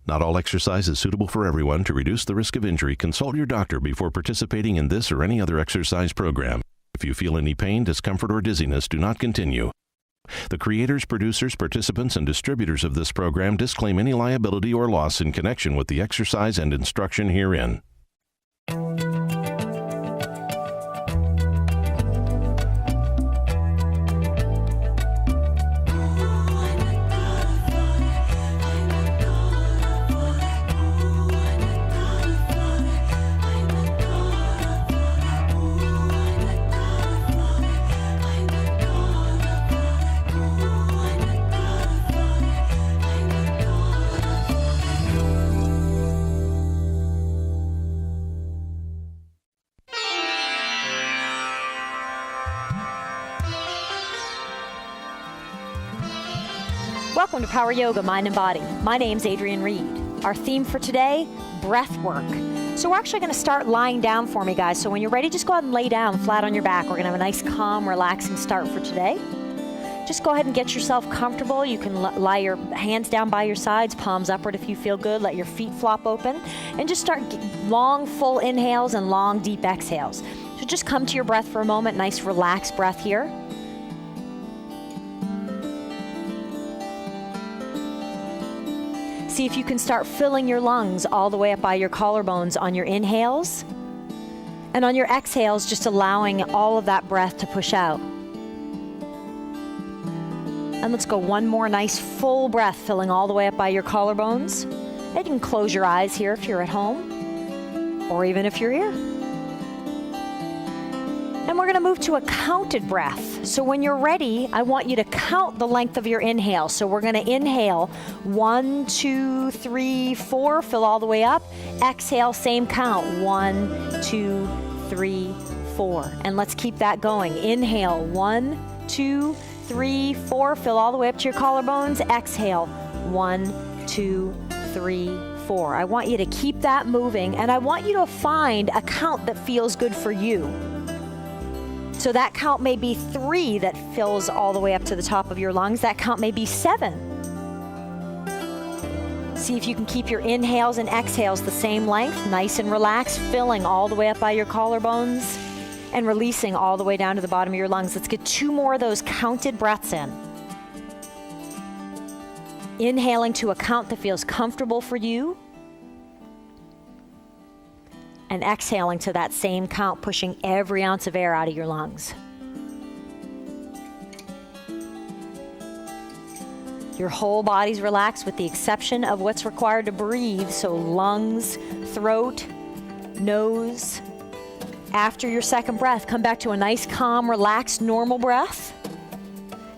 Not all exercise is suitable for everyone. To reduce the risk of injury, consult your doctor before participating in this or any other exercise program. If you feel any pain, discomfort, or dizziness, do not continue. The creators, producers, participants, and distributors of this program disclaim any liability or loss in connection with the exercise and instruction herein. Welcome to Power Yoga, Mind and Body. My name's Adrienne Reed. Our theme for today, breath work. So we're actually going to start lying down for me, guys. So when you're ready, just go ahead and lay down flat on your back. We're going to have a nice, calm, relaxing start for today. Just go ahead and get yourself comfortable. You can lie your hands down by your sides, palms upward if you feel good. Let your feet flop open. And just start long, full inhales and long, deep exhales. So just come to your breath for a moment. Nice, relaxed breath here. See if you can start filling your lungs all the way up by your collarbones on your inhales. And on your exhales, just allowing all of that breath to push out. And let's go one more nice full breath, filling all the way up by your collarbones. And you can close your eyes here if you're at home, or even if you're here. And we're going to move to a counted breath. So when you're ready, I want you to count the length of your inhale. So we're going to inhale 1, 2, 3, 4, fill all the way up. Exhale, same count, 1, 2, 3, 4. And let's keep that going. Inhale, 1, 2, 3, 4, fill all the way up to your collarbones. Exhale, 1, 2, 3, 4. I want you to keep that moving, and I want you to find a count that feels good for you. So that count may be 3 that fills all the way up to the top of your lungs. That count may be 7. See if you can keep your inhales and exhales the same length, nice and relaxed, filling all the way up by your collarbones and releasing all the way down to the bottom of your lungs. Let's get 2 more of those counted breaths in. Inhaling to a count that feels comfortable for you. And exhaling to that same count, pushing every ounce of air out of your lungs. Your whole body's relaxed with the exception of what's required to breathe, so lungs, throat, nose. After your second breath, come back to a nice, calm, relaxed, normal breath.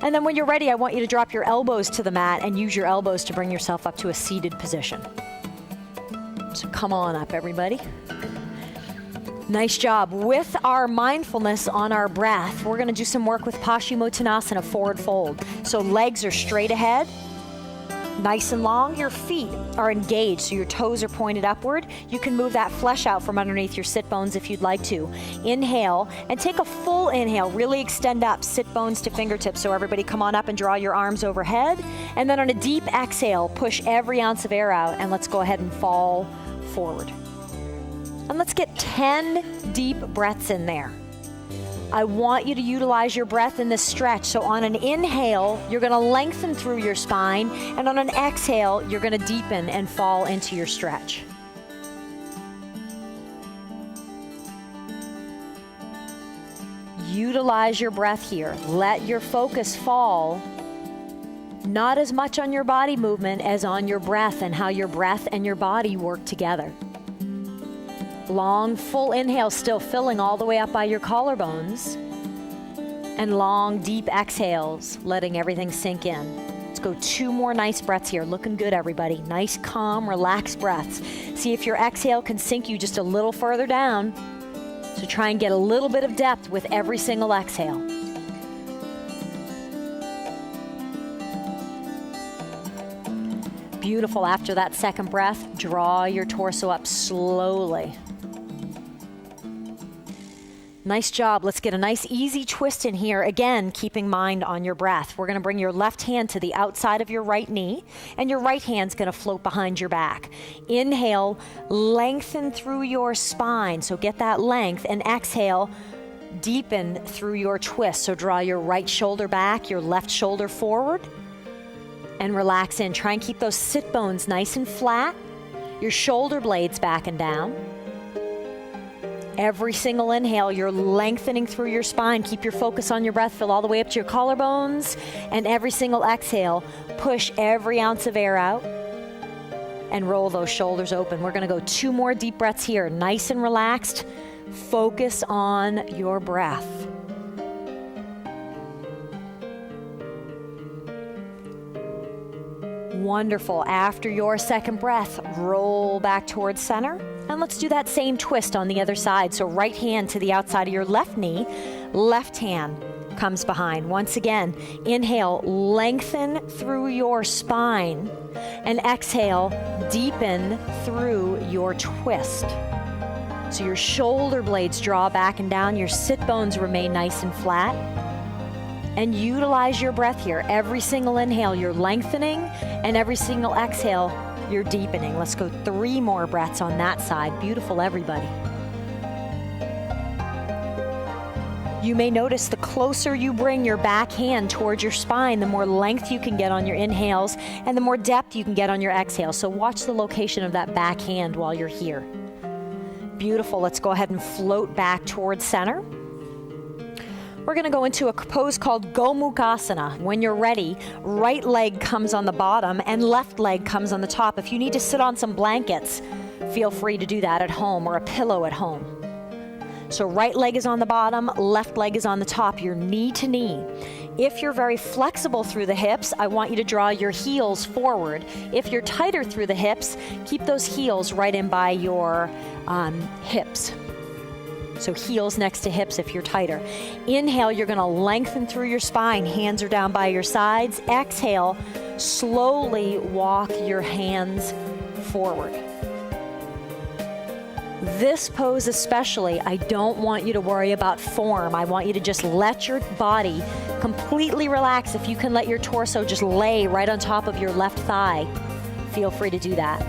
And then when you're ready, I want you to drop your elbows to the mat and use your elbows to bring yourself up to a seated position. So come on up, everybody. Nice job. With our mindfulness on our breath, we're going to do some work with Paschimottanasana, forward fold. So legs are straight ahead, nice and long. Your feet are engaged, so your toes are pointed upward. You can move that flesh out from underneath your sit bones if you'd like to. Inhale, and take a full inhale. Really extend up, sit bones to fingertips. So everybody come on up and draw your arms overhead. And then on a deep exhale, push every ounce of air out, and let's go ahead and fall forward. And let's get 10 deep breaths in there. I want you to utilize your breath in this stretch. So on an inhale, you're going to lengthen through your spine, and on an exhale, you're going to deepen and fall into your stretch. Utilize your breath here. Let your focus fall not as much on your body movement as on your breath and how your breath and your body work together. Long, full inhale, still filling all the way up by your collarbones. And long, deep exhales, letting everything sink in. Let's go 2 more nice breaths here. Looking good, everybody. Nice, calm, relaxed breaths. See if your exhale can sink you just a little further down. So try and get a little bit of depth with every single exhale. Beautiful. After that second breath, draw your torso up slowly. Nice job. Let's get a nice easy twist in here. Again, keeping mind on your breath. We're going to bring your left hand to the outside of your right knee, and your right hand's going to float behind your back. Inhale, lengthen through your spine. So get that length, and exhale, deepen through your twist. So draw your right shoulder back, your left shoulder forward, and relax in. Try and keep those sit bones nice and flat. Your shoulder blades back and down. Every single inhale, you're lengthening through your spine. Keep your focus on your breath. Fill all the way up to your collarbones. And every single exhale, push every ounce of air out and roll those shoulders open. We're going to go 2 more deep breaths here. Nice and relaxed. Focus on your breath. Wonderful. After your second breath, roll back towards center. And let's do that same twist on the other side. So right hand to the outside of your left knee, left hand comes behind. Once again, inhale, lengthen through your spine, and exhale, deepen through your twist. So your shoulder blades draw back and down, your sit bones remain nice and flat. And utilize your breath here. Every single inhale, you're lengthening, and every single exhale, you're deepening. Let's go 3 more breaths on that side. Beautiful, everybody. You may notice the closer you bring your back hand towards your spine, the more length you can get on your inhales, and the more depth you can get on your exhales. So watch the location of that back hand while you're here. Beautiful. Let's go ahead and float back towards center. We're going to go into a pose called Bhujangasana. When you're ready, right leg comes on the bottom and left leg comes on the top. If you need to sit on some blankets, feel free to do that at home, or a pillow at home. So right leg is on the bottom, left leg is on the top, your knee to knee. If you're very flexible through the hips, I want you to draw your heels forward. If you're tighter through the hips, keep those heels right in by your hips. So heels next to hips if you're tighter. Inhale, you're going to lengthen through your spine. Hands are down by your sides. Exhale, slowly walk your hands forward. This pose especially, I don't want you to worry about form. I want you to just let your body completely relax. If you can let your torso just lay right on top of your left thigh, feel free to do that.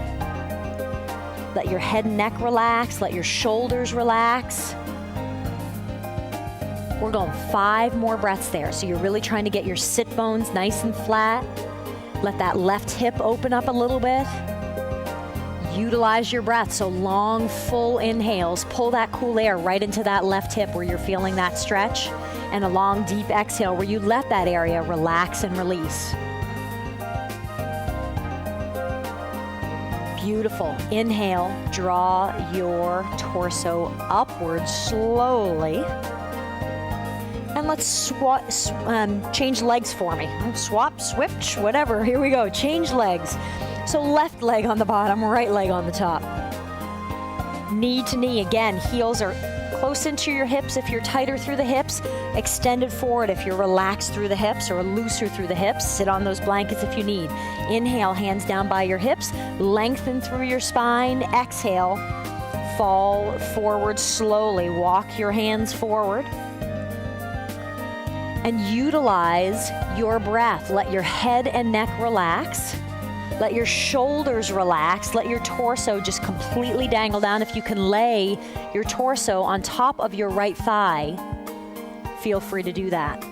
Let your head and neck relax. Let your shoulders relax. We're going 5 more breaths there. So you're really trying to get your sit bones nice and flat. Let that left hip open up a little bit. Utilize your breath. So long, full inhales. Pull that cool air right into that left hip where you're feeling that stretch. And a long, deep exhale where you let that area relax and release. Beautiful. Inhale, draw your torso upward slowly. And let's change legs for me. Swap, switch, whatever. Here we go. Change legs. So left leg on the bottom, right leg on the top. Knee to knee. Again, heels are close into your hips if you're tighter through the hips. Extended forward if you're relaxed through the hips or looser through the hips. Sit on those blankets if you need. Inhale, hands down by your hips. Lengthen through your spine. Exhale, fall forward slowly. Walk your hands forward. And utilize your breath. Let your head and neck relax. Let your shoulders relax. Let your torso just completely dangle down. If you can lay your torso on top of your right thigh, feel free to do that.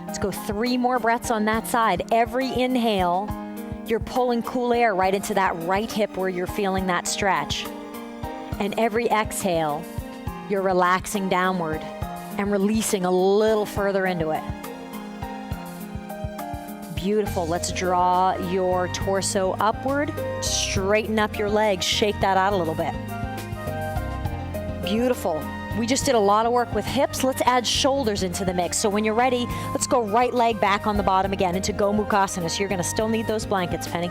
Let's go 3 more breaths on that side. Every inhale, you're pulling cool air right into that right hip where you're feeling that stretch. And every exhale, you're relaxing downward and releasing a little further into it. Beautiful. Let's draw your torso upward. Straighten up your legs. Shake that out a little bit. Beautiful. We just did a lot of work with hips. Let's add shoulders into the mix. So when you're ready, let's go right leg back on the bottom again into Bhujangasana. So you're going to still need those blankets, Penny.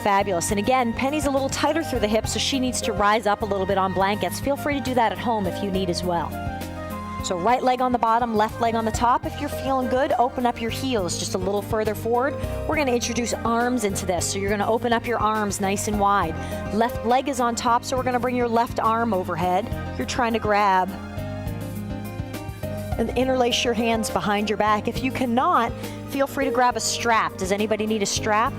Fabulous. And again, Penny's a little tighter through the hips, so she needs to rise up a little bit on blankets. Feel free to do that at home if you need as well. So right leg on the bottom, left leg on the top. If you're feeling good, open up your heels just a little further forward. We're gonna introduce arms into this. So you're gonna open up your arms nice and wide. Left leg is on top, so we're gonna bring your left arm overhead. You're trying to grab and interlace your hands behind your back. If you cannot, feel free to grab a strap. Does anybody need a strap?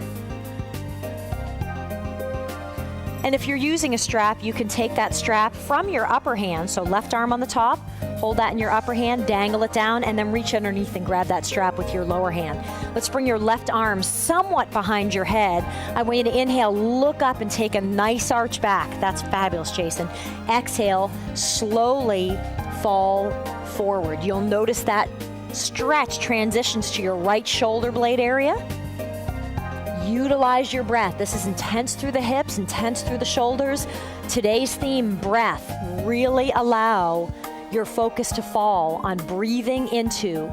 And if you're using a strap, you can take that strap from your upper hand, so left arm on the top, hold that in your upper hand, dangle it down, and then reach underneath and grab that strap with your lower hand. Let's bring your left arm somewhat behind your head. I want you to inhale, look up, and take a nice arch back. That's fabulous, Jason. Exhale, slowly fall forward. You'll notice that stretch transitions to your right shoulder blade area. Utilize your breath. This is intense through the hips, intense through the shoulders. Today's theme, breath. Really allow your focus to fall on breathing into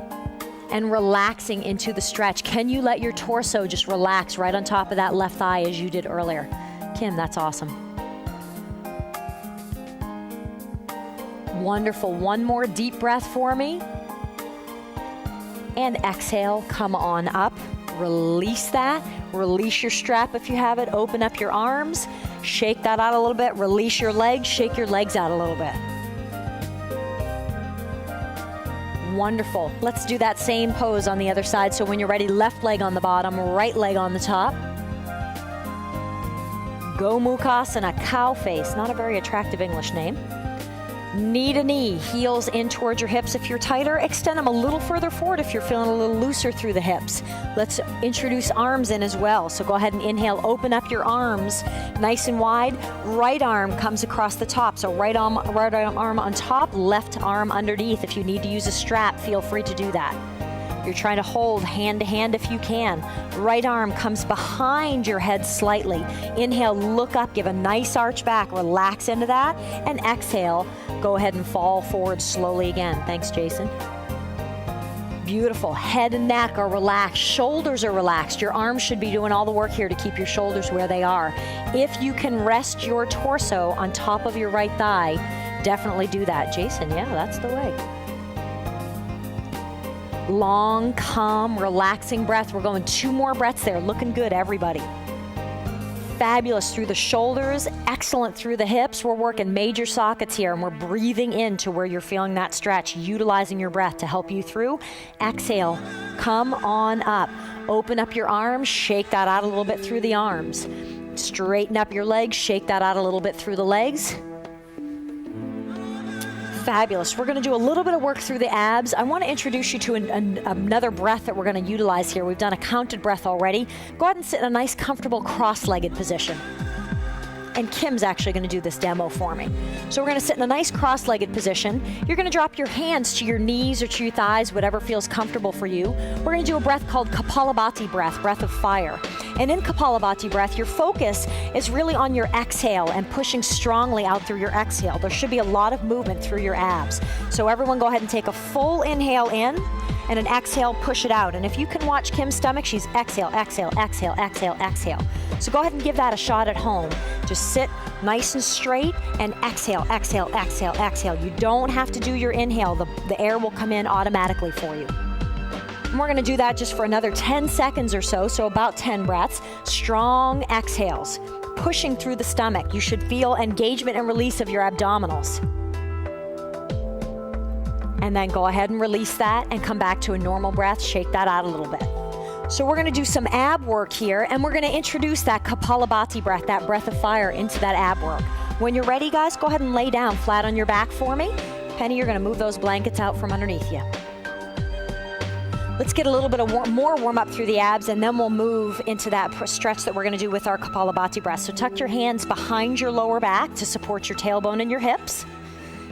and relaxing into the stretch. Can you let your torso just relax right on top of that left thigh as you did earlier? Kim, that's awesome. Wonderful. One more deep breath for me. And exhale, come on up. Release that. Release your strap if you have it. Open up your arms. Shake that out a little bit. Release your legs. Shake your legs out a little bit. Wonderful. Let's do that same pose on the other side. So when you're ready, left leg on the bottom, right leg on the top. Gomukhasana, cow face. Not a very attractive English name. Knee to knee, heels in towards your hips. If you're tighter, extend them a little further forward if you're feeling a little looser through the hips. Let's introduce arms in as well. So go ahead and inhale, open up your arms nice and wide. Right arm comes across the top. So right arm on top, left arm underneath. If you need to use a strap, feel free to do that. You're trying to hold hand to hand if you can. Right arm comes behind your head slightly. Inhale, look up, give a nice arch back, relax into that, and exhale, go ahead and fall forward slowly again. Thanks, Jason. Beautiful. Head and neck are relaxed. Shoulders are relaxed. Your arms should be doing all the work here to keep your shoulders where they are. If you can rest your torso on top of your right thigh, definitely do that. Jason, yeah, that's the way. Long, calm, relaxing breath. We're going 2 more breaths there. Looking good, everybody. Fabulous through the shoulders, excellent through the hips. We're working major sockets here, and we're breathing into where you're feeling that stretch, utilizing your breath to help you through. Exhale, come on up. Open up your arms, shake that out a little bit through the arms. Straighten up your legs, shake that out a little bit through the legs. Fabulous. We're going to do a little bit of work through the abs. I want to introduce you to another breath that we're going to utilize here. We've done a counted breath already. Go ahead and sit in a nice, comfortable cross-legged position. And Kim's actually going to do this demo for me. So we're going to sit in a nice cross-legged position. You're going to drop your hands to your knees or to your thighs, whatever feels comfortable for you. We're going to do a breath called Kapalabhati breath, breath of fire. And in Kapalabhati breath, your focus is really on your exhale and pushing strongly out through your exhale. There should be a lot of movement through your abs. So everyone go ahead and take a full inhale in and an exhale, push it out. And if you can watch Kim's stomach, she's exhale, exhale, exhale, exhale, exhale. So go ahead and give that a shot at home. Just sit nice and straight and exhale, exhale, exhale, exhale. You don't have to do your inhale. The air will come in automatically for you. And we're going to do that just for another 10 seconds or so about 10 breaths. Strong exhales, pushing through the stomach. You should feel engagement and release of your abdominals. And then go ahead and release that and come back to a normal breath. Shake that out a little bit. So we're going to do some ab work here, and we're going to introduce that Kapalabhati breath, that breath of fire, into that ab work. When you're ready, guys, go ahead and lay down flat on your back for me. Penny, you're going to move those blankets out from underneath you. Let's get a little bit of more warm up through the abs, and then we'll move into that stretch that we're going to do with our Kapalabhati breath. So tuck your hands behind your lower back to support your tailbone and your hips.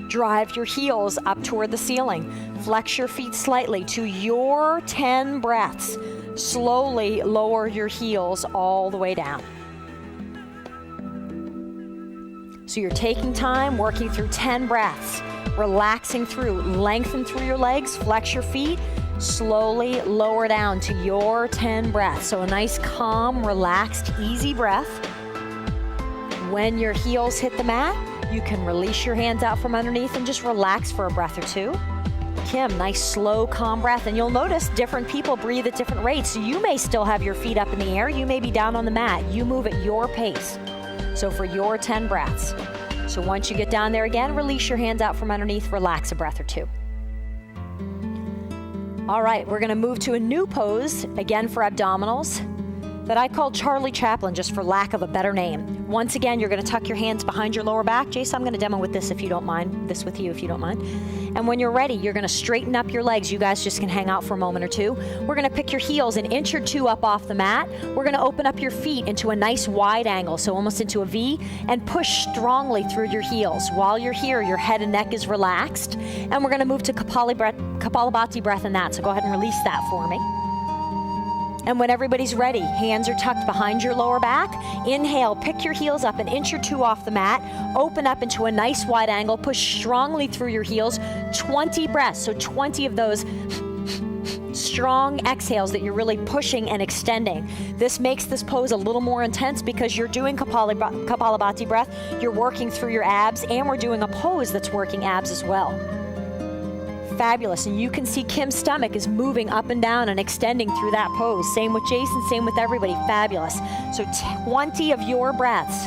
Drive your heels up toward the ceiling. Flex your feet slightly to your 10 breaths. Slowly lower your heels all the way down. So you're taking time, working through 10 breaths, relaxing through, lengthen through your legs, flex your feet, slowly lower down to your 10 breaths. So a nice, calm, relaxed, easy breath. When your heels hit the mat, you can release your hands out from underneath and just relax for a breath or two. Kim, nice slow, calm breath. And you'll notice different people breathe at different rates. So you may still have your feet up in the air. You may be down on the mat. You move at your pace. So for your 10 breaths. So once you get down there again, release your hands out from underneath, relax a breath or two. All right, we're gonna move to a new pose, again for abdominals, that I call Charlie Chaplin, just for lack of a better name. Once again, you're gonna tuck your hands behind your lower back. Jason, I'm gonna demo with this if you don't mind, this with you if you don't mind. And when you're ready, you're gonna straighten up your legs. You guys just can hang out for a moment or two. We're gonna pick your heels an inch or two up off the mat. We're gonna open up your feet into a nice wide angle, so almost into a V, and push strongly through your heels. While you're here, your head and neck is relaxed. And we're gonna move to Kapalabhati breath in that, so go ahead and release that for me. And when everybody's ready, hands are tucked behind your lower back. Inhale, pick your heels up an inch or two off the mat. Open up into a nice wide angle. Push strongly through your heels. 20 breaths, so 20 of those strong exhales that you're really pushing and extending. This makes this pose a little more intense because you're doing Kapalabhati breath. You're working through your abs, and we're doing a pose that's working abs as well. Fabulous. And you can see Kim's stomach is moving up and down and extending through that pose. Same with Jason, same with everybody. Fabulous. So 20 of your breaths.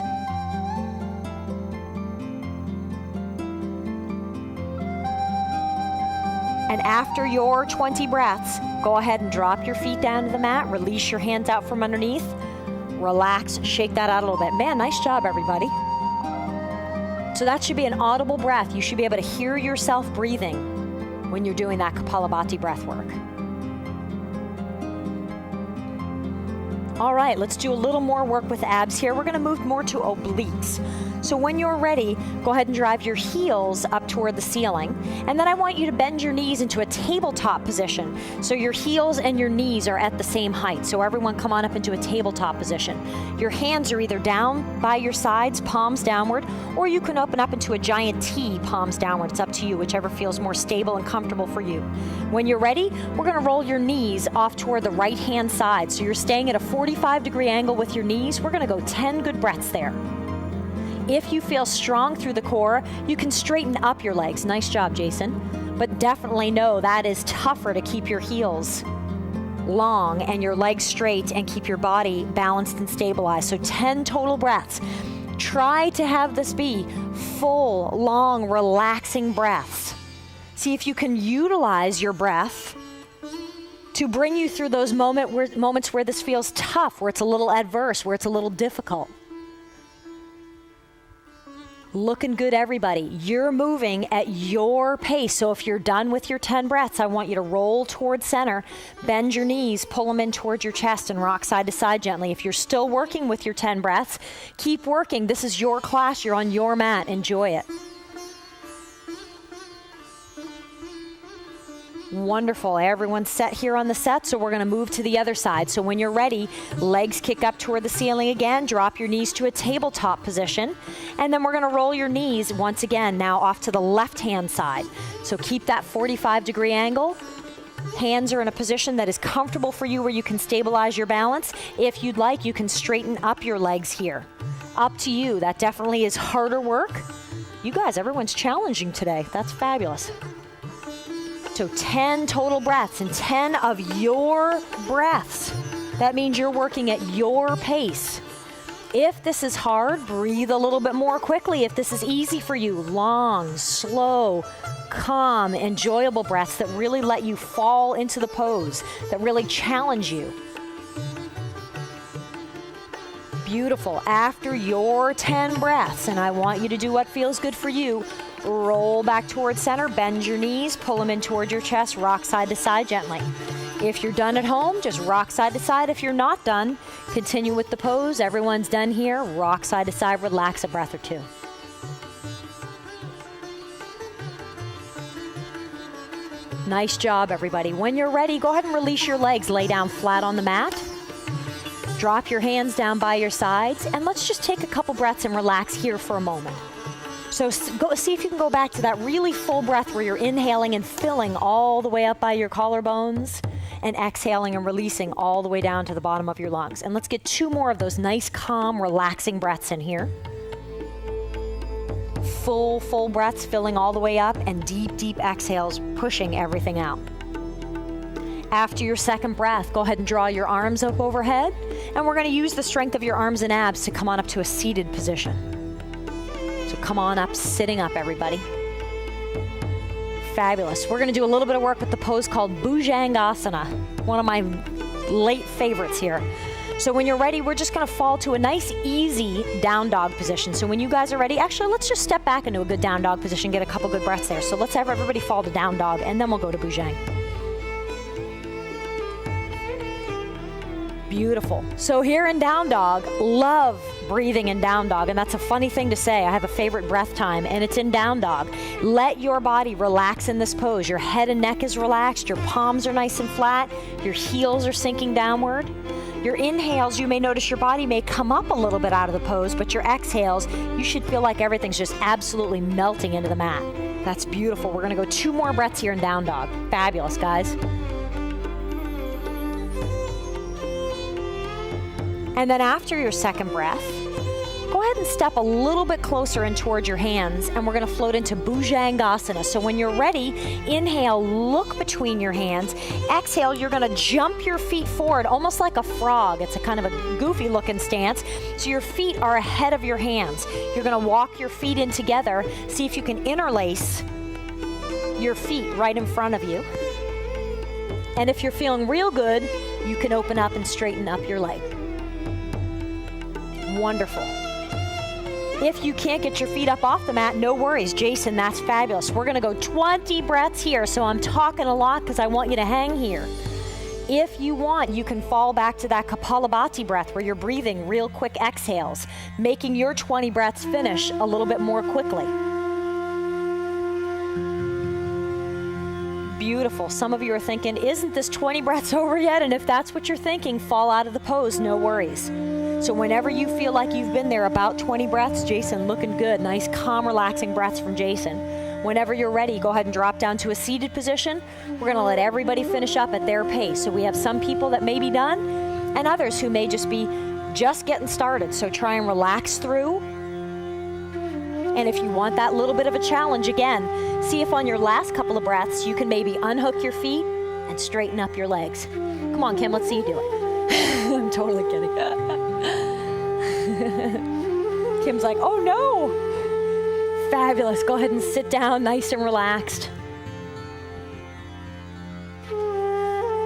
And after your 20 breaths, go ahead and drop your feet down to the mat. Release your hands out from underneath. Relax, shake that out a little bit. Man, nice job, everybody. So that should be an audible breath. You should be able to hear yourself breathing when you're doing that Kapalabhati breath work. All right, let's do a little more work with abs here. We're gonna move more to obliques. So when you're ready, go ahead and drive your heels up toward the ceiling. And then I want you to bend your knees into a tabletop position. So your heels and your knees are at the same height. So everyone come on up into a tabletop position. Your hands are either down by your sides, palms downward, or you can open up into a giant T, palms downward. It's up to you, whichever feels more stable and comfortable for you. When you're ready, we're gonna roll your knees off toward the right-hand side. So you're staying at a 45-degree angle with your knees. We're gonna go 10 good breaths there. If you feel strong through the core, you can straighten up your legs. Nice job, Jason. But definitely know that is tougher to keep your heels long and your legs straight and keep your body balanced and stabilized. So 10 total breaths. Try to have this be full, long, relaxing breaths. See if you can utilize your breath to bring you through those moments where this feels tough, where it's a little adverse, where it's a little difficult. Looking good, everybody. You're moving at your pace. So if you're done with your 10 breaths, I want you to roll towards center, bend your knees, pull them in towards your chest, and rock side to side gently. If you're still working with your 10 breaths, keep working. This is your class. You're on your mat. Enjoy it. Wonderful. Everyone's set here on the set, so we're going to move to the other side. So when you're ready, legs kick up toward the ceiling again. Drop your knees to a tabletop position. And then we're going to roll your knees once again now off to the left-hand side. So keep that 45-degree angle. Hands are in a position that is comfortable for you where you can stabilize your balance. If you'd like, you can straighten up your legs here. Up to you. That definitely is harder work. You guys, everyone's challenging today. That's fabulous. So 10 total breaths, and 10 of your breaths. That means you're working at your pace. If this is hard, breathe a little bit more quickly. If this is easy for you, long, slow, calm, enjoyable breaths that really let you fall into the pose, that really challenge you. Beautiful. After your 10 breaths, and I want you to do what feels good for you, roll back towards center, bend your knees, pull them in towards your chest, rock side to side gently. If you're done at home, just rock side to side. If you're not done, continue with the pose. Everyone's done here. Rock side to side, relax a breath or two. Nice job, everybody. When you're ready, go ahead and release your legs. Lay down flat on the mat. Drop your hands down by your sides, and let's just take a couple breaths and relax here for a moment. So go see if you can go back to that really full breath where you're inhaling and filling all the way up by your collarbones and exhaling and releasing all the way down to the bottom of your lungs. And let's get 2 more of those nice, calm, relaxing breaths in here. full breaths filling all the way up, and deep exhales pushing everything out. After your second breath, go ahead and draw your arms up overhead, and we're going to use the strength of your arms and abs to come on up to a seated position. So come on up, sitting up, everybody. Fabulous. We're going to do a little bit of work with the pose called Bhujangasana, one of my late favorites here. So when you're ready, we're just going to fall to a nice, easy down dog position. So when you guys are ready, actually, let's just step back into a good down dog position, get a couple good breaths there. So let's have everybody fall to down dog, and then we'll go to Bhujang. Beautiful. So here in down dog, love breathing in down dog, and that's a funny thing to say. I have a favorite breath time, and it's in down dog. Let your body relax in this pose. Your head and neck is relaxed, your palms are nice and flat, your heels are sinking downward. Your inhales, you may notice your body may come up a little bit out of the pose, but your exhales, you should feel like everything's just absolutely melting into the mat. That's beautiful. We're gonna go 2 more breaths here in down dog. Fabulous, guys. And then after your second breath, go ahead and step a little bit closer in towards your hands, and we're going to float into Bhujangasana. So when you're ready, inhale, look between your hands. Exhale, you're going to jump your feet forward, almost like a frog. It's a kind of a goofy looking stance. So your feet are ahead of your hands. You're going to walk your feet in together. See if you can interlace your feet right in front of you. And if you're feeling real good, you can open up and straighten up your leg. Wonderful. If you can't get your feet up off the mat, no worries. Jason, that's fabulous. We're going to go 20 breaths here, so I'm talking a lot because I want you to hang here. If you want, you can fall back to that Kapalabhati breath where you're breathing real quick exhales, making your 20 breaths finish a little bit more quickly. Beautiful. Some of you are thinking, isn't this 20 breaths over yet? And if that's what you're thinking, fall out of the pose, no worries. So whenever you feel like you've been there about 20 breaths, Jason, looking good. Nice, calm, relaxing breaths from Jason. Whenever you're ready, go ahead and drop down to a seated position. We're going to let everybody finish up at their pace. So we have some people that may be done and others who may just be just getting started. So try and relax through. And if you want that little bit of a challenge, again, see if on your last couple of breaths you can maybe unhook your feet and straighten up your legs. Come on, Kim, let's see you do it. I'm totally kidding. Kim's like, oh no. Fabulous. Go ahead and sit down nice and relaxed.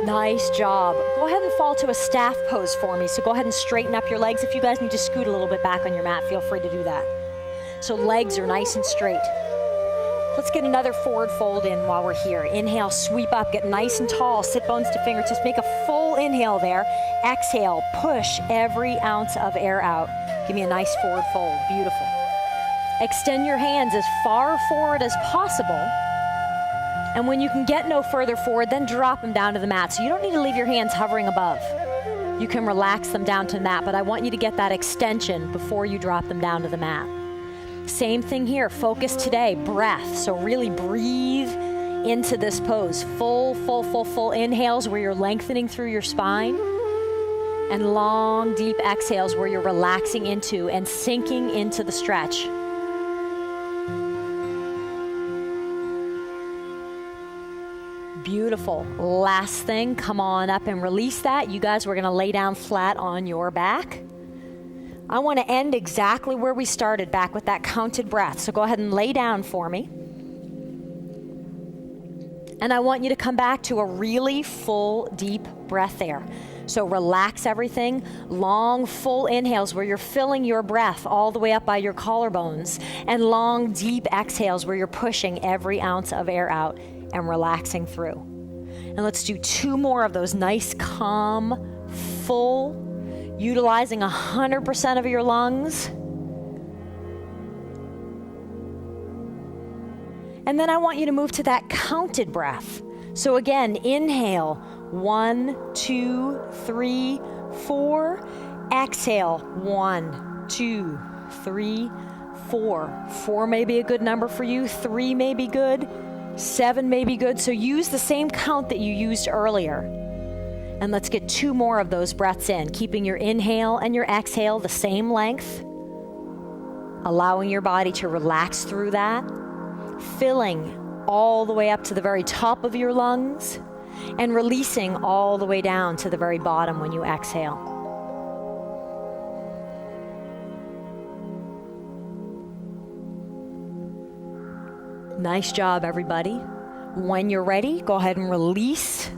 Nice job. Go ahead and fall to a staff pose for me. So go ahead and straighten up your legs. If you guys need to scoot a little bit back on your mat, feel free to do that. So legs are nice and straight. Let's get another forward fold in while we're here. Inhale, sweep up, get nice and tall, sit bones to fingertips, make a full inhale there. Exhale, push every ounce of air out. Give me a nice forward fold, beautiful. Extend your hands as far forward as possible. And when you can get no further forward, then drop them down to the mat. So you don't need to leave your hands hovering above. You can relax them down to the mat, but I want you to get that extension before you drop them down to the mat. Same thing here, focus today, breath. So really breathe into this pose. Full inhales where you're lengthening through your spine, and long, deep exhales where you're relaxing into and sinking into the stretch. Beautiful. Last thing, come on up and release that. You guys, we're gonna lay down flat on your back. I want to end exactly where we started, back with that counted breath. So go ahead and lay down for me. And I want you to come back to a really full, deep breath there. So relax everything. Long, full inhales where you're filling your breath all the way up by your collarbones. And long, deep exhales where you're pushing every ounce of air out and relaxing through. And let's do 2 more of those nice, calm, full, utilizing 100% of your lungs. And then I want you to move to that counted breath. So again, inhale, 1, 2, 3, 4. Exhale, 1, 2, 3, 4. 4 may be a good number for you. 3 may be good. 7 may be good. So use the same count that you used earlier. And let's get 2 more of those breaths in, keeping your inhale and your exhale the same length. allowing your body to relax through that, filling all the way up to the very top of your lungs, and releasing all the way down to the very bottom when you exhale. Nice job, everybody. When you're ready, go ahead and release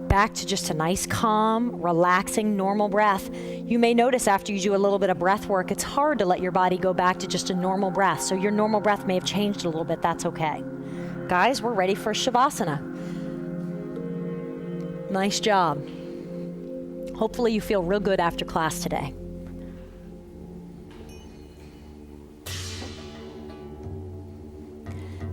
back to just a nice, calm, relaxing, normal breath. You may notice after you do a little bit of breath work, it's hard to let your body go back to just a normal breath. So your normal breath may have changed a little bit. That's okay. Guys, we're ready for shavasana. Nice job. Hopefully you feel real good after class today.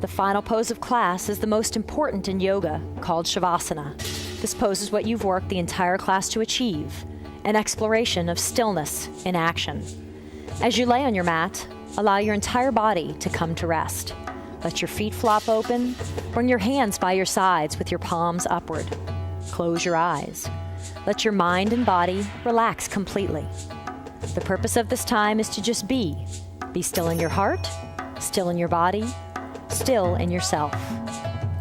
The final pose of class is the most important in yoga, called shavasana. This pose is what you've worked the entire class to achieve, an exploration of stillness in action. As you lay on your mat, allow your entire body to come to rest. Let your feet flop open. Bring your hands by your sides with your palms upward. Close your eyes. Let your mind and body relax completely. The purpose of this time is to just be. Be still in your heart, still in your body, still in yourself.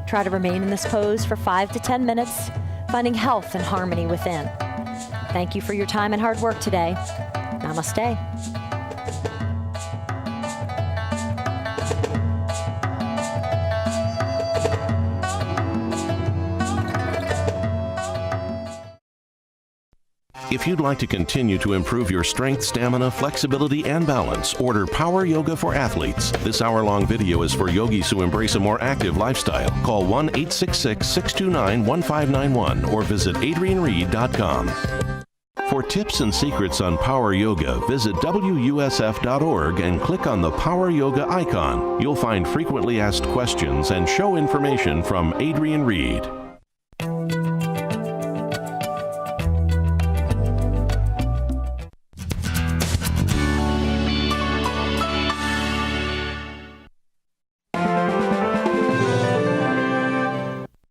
Try to remain in this pose for 5 to 10 minutes, finding health and harmony within. Thank you for your time and hard work today. Namaste. If you'd like to continue to improve your strength, stamina, flexibility, and balance, order Power Yoga for Athletes. This hour-long video is for yogis who embrace a more active lifestyle. Call 1-866-629-1591 or visit adriennereed.com. For tips and secrets on Power Yoga, visit WUSF.org and click on the Power Yoga icon. You'll find frequently asked questions and show information from Adrienne Reed.